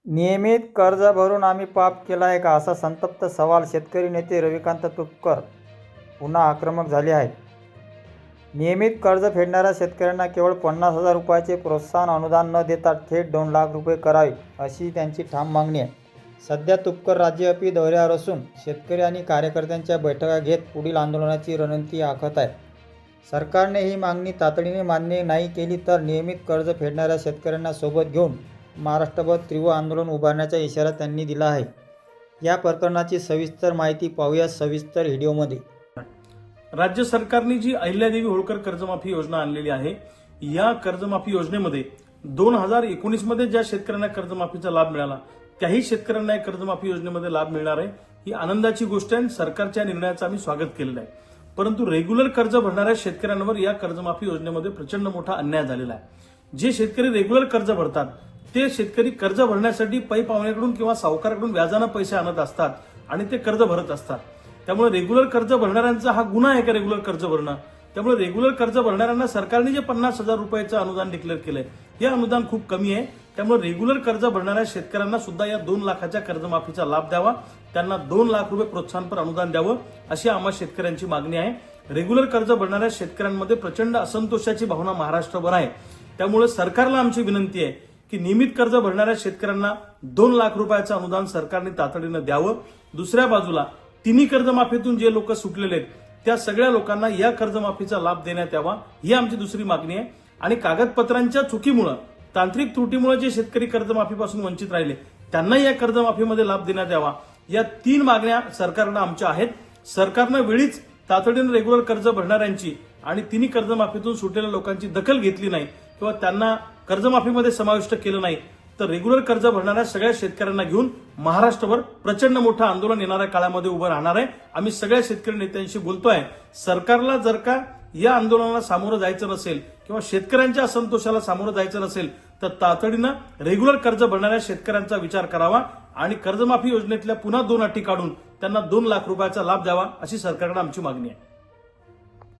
नियमित कर्ज भरून आम्ही पाप केला आहे का, असा संतप्त सवाल शेतकरी नेते रविकांत तुपकर पुन्हा आक्रमक झाले आहेत. नियमित कर्ज फेडणाऱ्या शेतकऱ्यांना केवळ 50,000 रुपयाचे प्रोत्साहन अनुदान न देता थेट 2 लाख रुपये करावे, अशी त्यांची ठाम मागणी आहे. सध्या तुपकर राज्यव्यापी दौऱ्यावर असून शेतकरी आणि कार्यकर्त्यांच्या बैठका घेत पुढील आंदोलनाची रणनीती आखत आहेत. सरकारने ही मागणी तातडीने मान्य नाही केली तर नियमित कर्ज फेडणाऱ्या शेतकऱ्यांना सोबत घेऊन महाराष्ट्रभर तीव्र आंदोलन उभारण्याचा इशारा त्यांनी दिला आहे. या प्रकरणाची सविस्तर माहिती पाहूया सविस्तर व्हिडिओमध्ये. राज्य सरकारने जी अहिल्यादेवी होळकर कर्जमाफी योजना आणलेली आहे, या कर्जमाफी योजनेमध्ये 2019 मध्ये ज्या शेतकऱ्यांना कर्जमाफीचा लाभ मिळाला त्याही शेतकऱ्यांना या कर्जमाफी योजनेमध्ये लाभ मिळणार आहे. ही आनंदाची गोष्ट आहे. सरकारच्या निर्णयाचं आम्ही स्वागत केलेलं आहे. परंतु रेग्युलर कर्ज भरणाऱ्या शेतकऱ्यांवर या कर्जमाफी योजनेमध्ये प्रचंड मोठा अन्याय झालेला आहे. जे शेतकरी रेग्युलर कर्ज भरतात ते शेतकरी कर्ज भरण्यासाठी पै पाहुण्याकडून किंवा सावकाराकडून व्याजानं पैसे आणत असतात आणि ते कर्ज भरत असतात. त्यामुळे रेग्युलर कर्ज भरणाऱ्यांचा हा गुन्हा आहे का रेग्युलर कर्ज भरणं. त्यामुळे रेग्युलर कर्ज भरणाऱ्यांना सरकारने जे 50,000 रुपयाचं अनुदान डिक्लेअर केलंय हे अनुदान खूप कमी आहे. त्यामुळे रेग्युलर कर्ज भरणाऱ्या शेतकऱ्यांना सुद्धा या 2 लाखाच्या कर्जमाफीचा लाभ द्यावा, त्यांना 2 लाख रुपये प्रोत्साहनपर अनुदान द्यावं, अशी आम्हा शेतकऱ्यांची मागणी आहे. रेग्युलर कर्ज भरणाऱ्या शेतकऱ्यांमध्ये प्रचंड असंतोषाची भावना महाराष्ट्रभर आहे. त्यामुळे सरकारला आमची विनंती आहे की नियमित कर्ज भरणाऱ्या शेतकऱ्यांना 2 लाख रुपयाचं अनुदान सरकारने तातडीनं द्यावं. दुसऱ्या बाजूला तिन्ही कर्जमाफीतून जे लोक सुटलेले आहेत त्या सगळ्या लोकांना या कर्जमाफीचा लाभ देण्यात यावा, ही आमची दुसरी मागणी आहे. आणि कागदपत्रांच्या चुकीमुळे, तांत्रिक त्रुटीमुळे जे शेतकरी कर्जमाफीपासून वंचित राहिले त्यांनाही या कर्जमाफीमध्ये लाभ देण्यात यावा. या 3 मागण्या सरकारनं आमच्या आहेत. सरकारनं वेळीच तातडीनं रेग्युलर कर्ज भरणाऱ्यांची आणि तिन्ही कर्जमाफीतून सुटलेल्या लोकांची दखल घेतली नाही किंवा त्यांना कर्जमाफीमध्ये समाविष्ट केलं नाही तर रेग्युलर कर्ज भरणाऱ्या सगळ्या शेतकऱ्यांना घेऊन महाराष्ट्रभर प्रचंड मोठं आंदोलन येणाऱ्या काळामध्ये उभं राहणार आहे. आम्ही सगळ्या शेतकरी नेत्यांशी बोलतोय. सरकारला जर का या आंदोलनाला सामोरं जायचं नसेल किंवा शेतकऱ्यांच्या असंतोषाला सामोरं जायचं नसेल तर तातडीनं रेग्युलर कर्ज भरणाऱ्या शेतकऱ्यांचा विचार करावा आणि कर्जमाफी योजनेतल्या पुन्हा 2 अटी काढून त्यांना 2 लाख रुपयाचा लाभ द्यावा, अशी सरकारकडे आमची मागणी आहे.